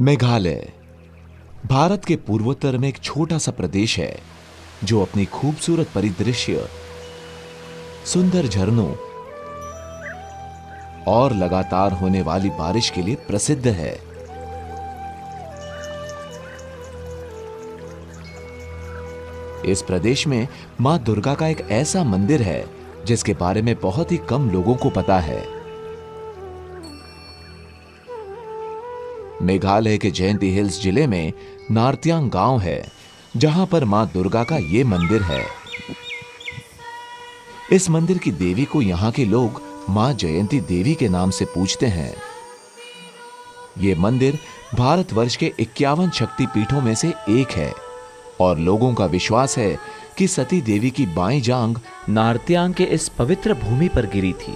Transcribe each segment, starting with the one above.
मेघालय भारत के पूर्वोत्तर में एक छोटा सा प्रदेश है जो अपनी खूबसूरत परिदृश्य, सुंदर झरनों और लगातार होने वाली बारिश के लिए प्रसिद्ध है। इस प्रदेश में मां दुर्गा का एक ऐसा मंदिर है जिसके बारे में बहुत ही कम लोगों को पता है। मेघालय के जयंती हिल्स जिले में नार्त्यांग गांव है जहां पर मां दुर्गा का यह मंदिर है। इस मंदिर की देवी को यहां के लोग मां जयंती देवी के नाम से पूजते हैं। यह मंदिर भारतवर्ष के 51 शक्ति पीठों में से एक है और लोगों का विश्वास है कि सती देवी की बाईं जांघ नार्त्यांग के इस पवित्र भूमि पर गिरी थी।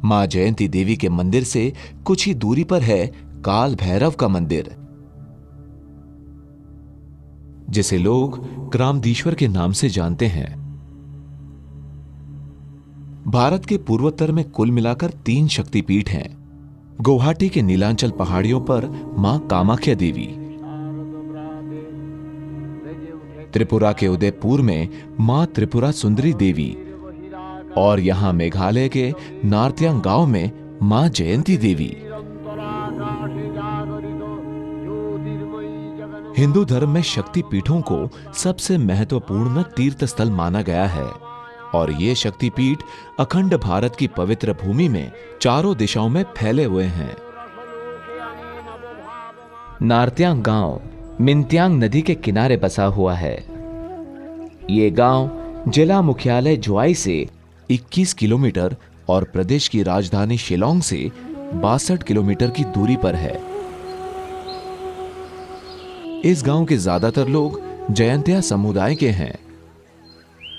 मां जयंती देवी के मंदिर से कुछ ही दूरी पर है काल भैरव का मंदिर, जिसे लोग क्रामदीश्वर के नाम से जानते हैं। भारत के पूर्वोत्तर में कुल मिलाकर 3 शक्तिपीठ हैं। गुवाहाटी के नीलांचल पहाड़ियों पर मां कामाख्या देवी, त्रिपुरा के उदयपुर में मां त्रिपुरा सुंदरी देवी और यहां मेघालय के नार्त्यांग गांव में मां जयंती देवी। हिंदू धर्म में शक्ति पीठों को सबसे महत्वपूर्ण तीर्थ स्थल माना गया है और ये शक्ति पीठ अखंड भारत की पवित्र भूमि में चारों दिशाओं में फैले हुए हैं। नार्त्यांग गांव मिंत्यांग नदी के किनारे बसा हुआ है। ये गांव जिला मुख्यालय जोआई से 21 किलोमीटर और प्रदेश की राजधानी शिलांग से 62 किलोमीटर की दूरी पर है। इस गांव के ज्यादातर लोग जयंतिया समुदाय के हैं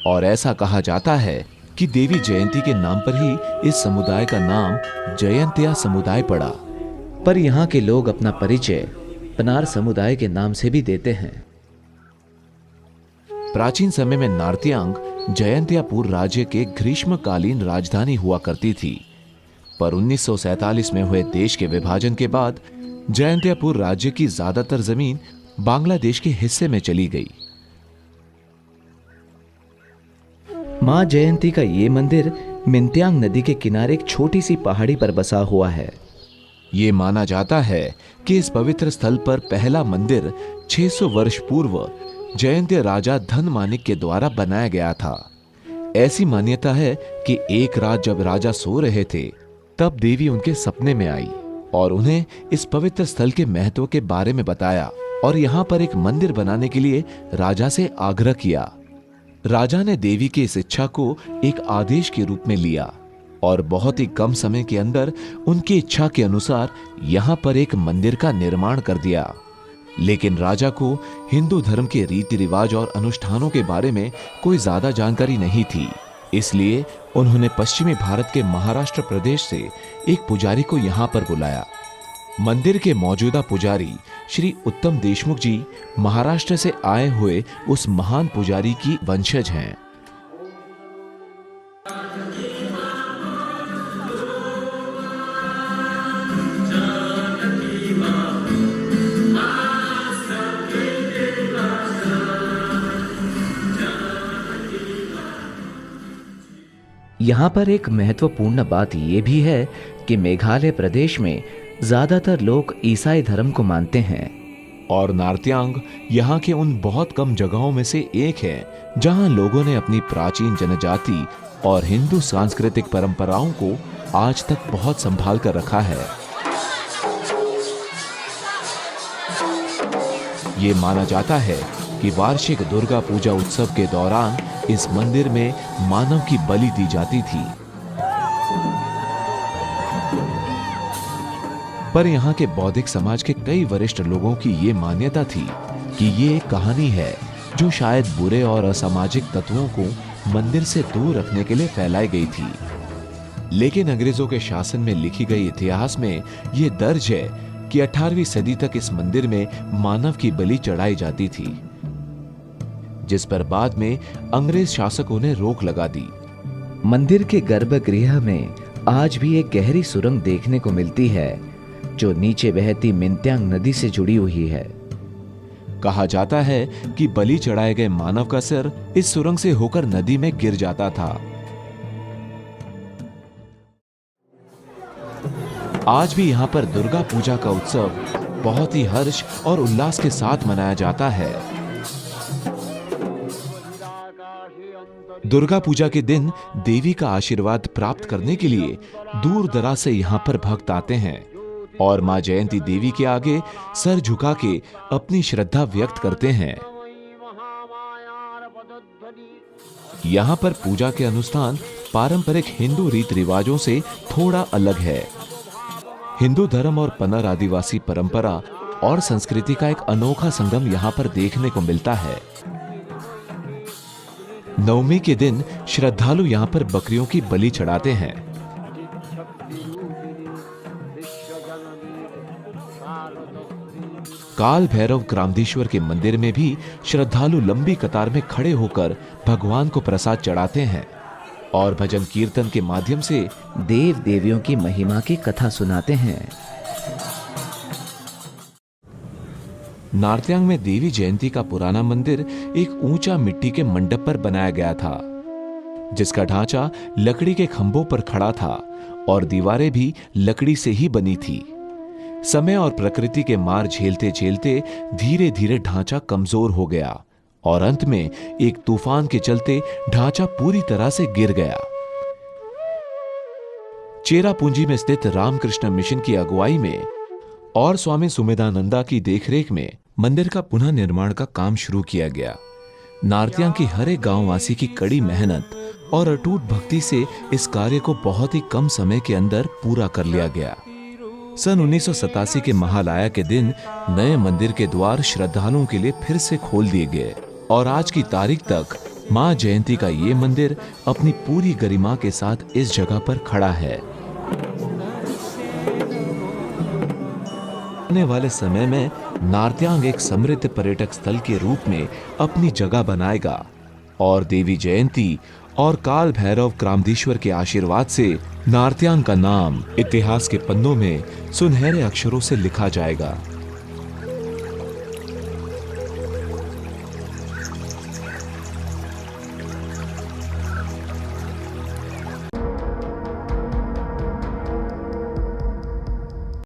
और ऐसा कहा जाता है कि देवी जयंती के नाम पर ही इस समुदाय का नाम जयंतिया समुदाय पड़ा। पर यहां के लोग अपना परिचय पनार समुदाय के नाम से भी देते हैं। प्राचीन समय में नार्त्यांग जयंतियापुर राज्य के ग्रीष्मकालीन राजधानी हुआ करती थी, पर 1947 में हुए देश के विभाजन के बाद जयंतियापुर राज्य की ज्यादातर जमीन बांग्लादेश के हिस्से में चली गई। मां जयंती का ये मंदिर मिंत्यांग नदी के किनारे एक छोटी सी पहाड़ी पर बसा हुआ है। ये माना जाता है कि इस पवित्र स्थल पर पहला मंदिर 600 वर्ष पूर्व जयंतिया राजा धनमानिक के द्वारा बनाया गया था। ऐसी मान्यता है कि एक रात जब राजा सो रहे थे तब देवी उनके सपने में आई और उन्हें इस पवित्र स्थल के महत्व के बारे में बताया और यहाँ पर एक मंदिर बनाने के लिए राजा से आग्रह किया। राजा ने देवी की इस इच्छा को एक आदेश के रूप में लिया और बहुत ही कम समय के अंदर उनकी इच्छा के अनुसार यहाँ पर एक मंदिर का निर्माण कर दिया। लेकिन राजा को हिंदू धर्म के रीति रिवाज और अनुष्ठानों के बारे में कोई ज्यादा जानकारी नहीं थी, इसलिए उन्होंने पश्चिमी भारत के महाराष्ट्र प्रदेश से एक पुजारी को यहाँ पर बुलाया। मंदिर के मौजूदा पुजारी श्री उत्तम देशमुख जी महाराष्ट्र से आए हुए उस महान पुजारी की वंशज हैं। यहाँ पर एक महत्वपूर्ण बात यह भी है कि मेघालय प्रदेश में ज्यादातर लोग ईसाई धर्म को मानते हैं और नार्त्यांग यहाँ के उन बहुत कम जगहों में से एक है जहाँ लोगों ने अपनी प्राचीन जनजाति और हिंदू सांस्कृतिक परंपराओं को आज तक बहुत संभाल कर रखा है। ये माना जाता है कि वार्षिक दुर्गा पूजा उत्सव के दौरान इस मंदिर में मानव की बलि दी जाती थी। पर यहाँ के बौद्धिक समाज के कई वरिष्ठ लोगों की ये मान्यता थी कि ये एक कहानी है जो शायद बुरे और असामाजिक तत्वों को मंदिर से दूर रखने के लिए फैलाई गई थी। लेकिन अंग्रेजों के शासन में लिखी गई इतिहास में ये दर्ज है कि 18वीं सदी तक इस मंदिर में मानव की बलि चढ़ाई जाती थी। जिस पर बाद में अंग्रेज शासकों ने रोक लगा दी। मंदिर के गर्भगृह में आज भी एक गहरी सुरंग देखने को मिलती है जो नीचे बहती मिंत्यांग नदी से जुड़ी हुई है। कहा जाता है कि बलि चढ़ाए गए मानव का सिर इस सुरंग से होकर नदी में गिर जाता था। आज भी यहाँ पर दुर्गा पूजा का उत्सव बहुत ही हर्ष और उल्लास के साथ मनाया जाता है। दुर्गा पूजा के दिन देवी का आशीर्वाद प्राप्त करने के लिए दूर दराज से यहाँ पर भक्त आते हैं और मां जयंती देवी के आगे सर झुका के अपनी श्रद्धा व्यक्त करते हैं। यहाँ पर पूजा के अनुष्ठान पारंपरिक हिंदू रीत रिवाजों से थोड़ा अलग है। हिंदू धर्म और पनर आदिवासी परंपरा और संस्कृति का एक अनोखा संगम यहाँ पर देखने को मिलता है। नवमी के दिन श्रद्धालु यहाँ पर बकरियों की बलि चढ़ाते हैं। काल भैरव ग्रामधीश्वर के मंदिर में भी श्रद्धालु लंबी कतार में खड़े होकर भगवान को प्रसाद चढ़ाते हैं और भजन कीर्तन के माध्यम से देव देवियों की महिमा की कथा सुनाते हैं। नारत्यांग में देवी जयंती का पुराना मंदिर एक ऊंचा मिट्टी के मंडप पर बनाया गया था, जिसका ढांचा लकड़ी के खंभों पर खड़ा था और दीवारें भी लकड़ी से ही बनी थी। समय और प्रकृति के मार झेलते झेलते धीरे धीरे ढांचा कमजोर हो गया और अंत में एक तूफान के चलते ढांचा पूरी तरह से गिर गया। चेरापूंजी में स्थित रामकृष्ण मिशन की अगुवाई में और स्वामी सुमेधानंदा की देखरेख में मंदिर का पुनः निर्माण का काम शुरू किया गया। नारत्यांग की हर एक गांववासी की कड़ी मेहनत और अटूट भक्ति से इस कार्य को बहुत ही कम समय के अंदर पूरा कर लिया गया। सन 1987 के महालया के दिन नए मंदिर के द्वार श्रद्धालुओं के लिए फिर से खोल दिए गए और आज की तारीख तक मां जयंती का ये मंदिर अपनी पूरी गरिमा के साथ इस जगह पर खड़ा है। आने वाले समय में नारत्यांग एक समृद्ध पर्यटक स्थल के रूप में अपनी जगह बनाएगा और देवी जयंती और काल भैरव ग्रामधीश्वर के आशीर्वाद से नारत्यांग का नाम इतिहास के पन्नों में सुनहरे अक्षरों से लिखा जाएगा।